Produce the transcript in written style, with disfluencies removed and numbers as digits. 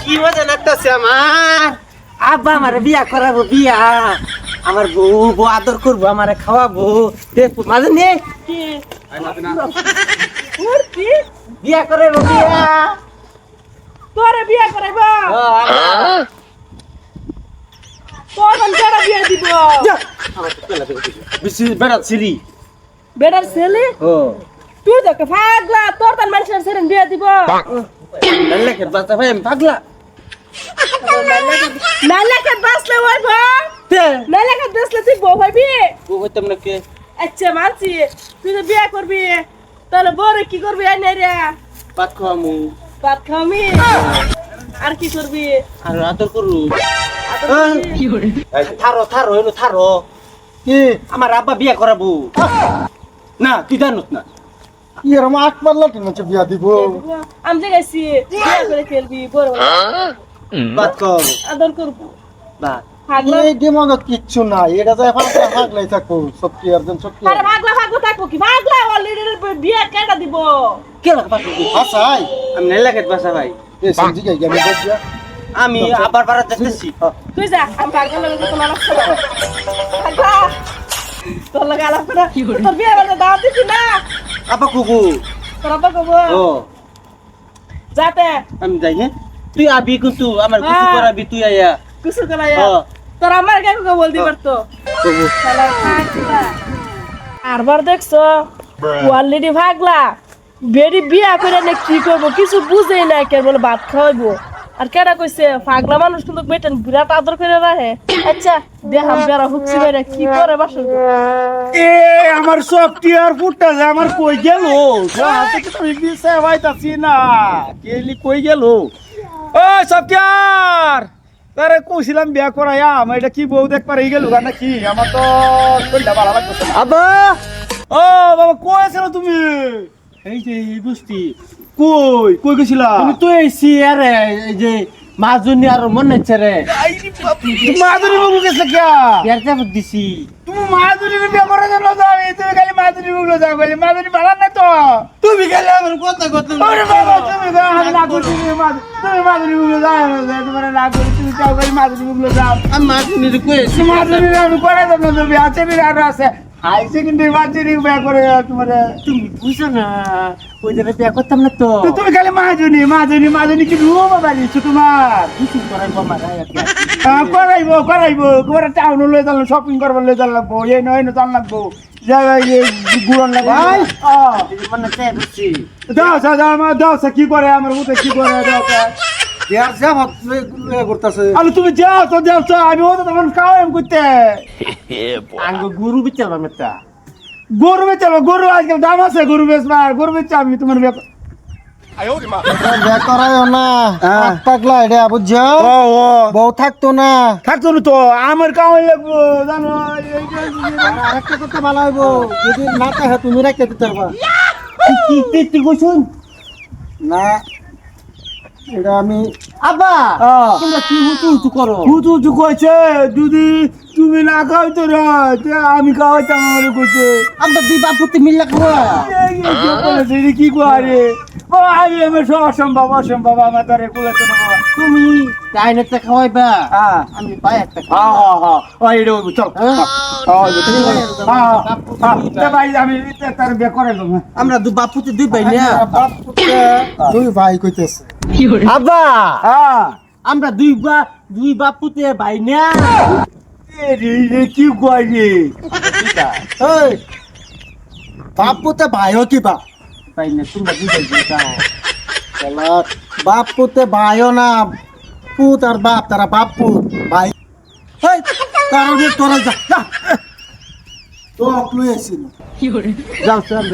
কি মজা লাগতেছে আমার। আব্বা আমার বিয়া করাবো, বিয়া আমার বউ বউ আদর করবো, আমার খাওয়াবো। মাঝে নিয়ে বিয়া করাবো, বিয়া তোরে বিয়া করাইব তোর কেডা বিয়া দিব বেশি বেড়া ছিলি। বেটার ছেলে তুই তো একটা পাগলা তোর তার মানুষের ছেলে বিয়া দিব লেখের বাচ্চা ভাই আমি পাগলা। না লেখা বাসলে হইব না লেখা বাসলে তুই বউ হইবি। বউ হইতাম না কে? আচ্ছা মানছি তুই তো বিয়া করবি তাহলে বউরে কি করবি আইনে রে? ভাত খাওয়ামু, ভাত খাওয়ামি আর কি করবি? আর আদর করু। আদর করবি? থারো থারো এলো থারো। কি আমার আব্বা বিয়া করাবো না? তুই জানোস না এরম আট পাল্লা টিন হচ্ছে বিয়া দিব। আমি যে গেছি বিয়া করে খেলবি বড় ভাত খাওয়াবো, আদর করবো ভাত। পাগলা এই দিমাগে কিচ্ছু নাই, এটা যায় ফাঁকলা ফাঁকলাই থাকো সত্যি একজন সত্যি। আরে পাগলা পাগলা থাকবো কি পাগলা অলরেডি বিয়া কেডা দিব? কে লাগে ভাত খাবো? আসাই আমি নেলাকের বাসা ভাই। এই সবজি গাই আমি বসিয়া আমি আবার বাড়া দেখতেছি। তুই যা আমি পাগলা লাগে তোমার লাগছে না পাগলা তোর লাগে আলাপ করে তোর বিয়ে বাজে দাওয়াত দিছি না আব্বা কুকু। তোর আব্বা কব ও যাতে আমি যাই। হ্যাঁ তুই আবি কিন্তু আমার কিছু হ্যাঁ। করাবি তুই আয়া। কিছু করে হ্যাঁ। তোর আমার কাকু কে বলতে পারতো কবু। শালা পাগলা আরবার দেখছো অলরেডি পাগলা বেরি বিয়া করে না কি করবো কিছু বুঝেই না কে বলে ভাত খাওয়াইবো আর কেডা কইছে পাগলা মানুষ কিন্তু বেটেন বিরাট আদর করে রাখে। আচ্ছা দেখাম বেড়া হুকছি বেড়া কি করে বাসন এ আমার সব টিয়ার ফুটটা যে আমার কই গেল হাতে কি তুমি দিছে ভাইতাছি না কেলি কই গেল। ও সব টিয়ার তারে কইছিলাম বিয়া করাইয়া আমার এটা কি বউ দেখ পারে গেল না কি? আমার তো কইটা ভালো লাগছে না। আব্বা ও বাবা কই আছো তুমি? এই যে এই বুঝতি কই কই গেছিলা? তুমি তো এই সিয়ারে এই যে মাজুনি আর মনে হচ্ছে রে মাধুরী বাবু গেছে কে? বিয়ার চাপ দিছি। তুমি মাধুরী বিয়া করার জন্য যাবে, তুমি খালি মাধুরী বাবু যাও বলে মাধুরী ভালো না তো। তুমি গেলে আমার কথা কথা আরে বাবা তুমি না করো, তুমি মাধুরী বাবু যাও না, তোমার না করি তুমি যাও খালি মাধুরী বাবু যাও। আমি মাজুনি রে কই তুমি মাধুরী আমি করে দেব না, তুমি আছে নি আর আছে হাই সেকেন্ডারি মাধুরী বিয়া করে তোমার। তুমি বুঝো না ওই জায়গা বিয়া করতাম না তো। তুমি খালি মাধুরী মাধুরী মাধুরী কি রুম বাড়িছো তোমার? কিছু করাই আমার করাইবো করাইবো তোমার টাউন লয়ে যান শপিং করবার লয়ে যান লাগবো এই নয় জান লাগবো জায়গায় গুড়ন লাগবে। মানে চাই বুঝছি দাও দাও কি করে আমার মতো কি করে দাও বিয়ার চাপ করতেছে। আরে তুমি যাও তো আমি ওটা তখন খাওয়াই করতে আঙ্গ গুরু বিচার মেটা গরু বেচাবো গরু আজকাল দাম আছে গরু বেচবার গরু বেচা আমি তোমার বিয়া করায় না পাগলা এটা বুঝছো বউ থাকতো না থাকতো না তো আমার খাওয়াই লাগবো জানো। আরেকটা কথা ভালো হইব যদি না থাকে তুমি রেখে দিতে পারবা তুই কইছুন না এটা আমি আব্বা তোমরা কি হুচু হুচু করো? হুচু কইছে যদি তুমি না খাওয়াইতো না আমি খাওয়াইতাম আমার কইছে। আমরা দুই বাপুতে মিল্লা খাওয়া। কি করে ও আমি আমার অসম্ভব অসম্ভব আমার দ্বারা কুলাইতো না বাবা। তুমি ডাইনেটা খাওয়াইবা হ্যাঁ আমি পাই একটা হ্যাঁ হ্যাঁ হ্যাঁ এটা হইব চল ভাই আমি তার বিয়ে করে দেবো। আমরা দুই বাপুতে দুই ভাই না। দুই ভাই কইতেছে আব্বা হ্যাঁ আমরা দুই বাপুতে ভাই না। কি কয় রে এই বাপুতে ভাইও কি বাপ ভাই না তোমরা দুই ভাই যাও। বাপ পুতে ভাইও না পুত আর বাপ তারা বাপ পুত ভাই তারা তোরা যা তো লুয়েছিল যাও চল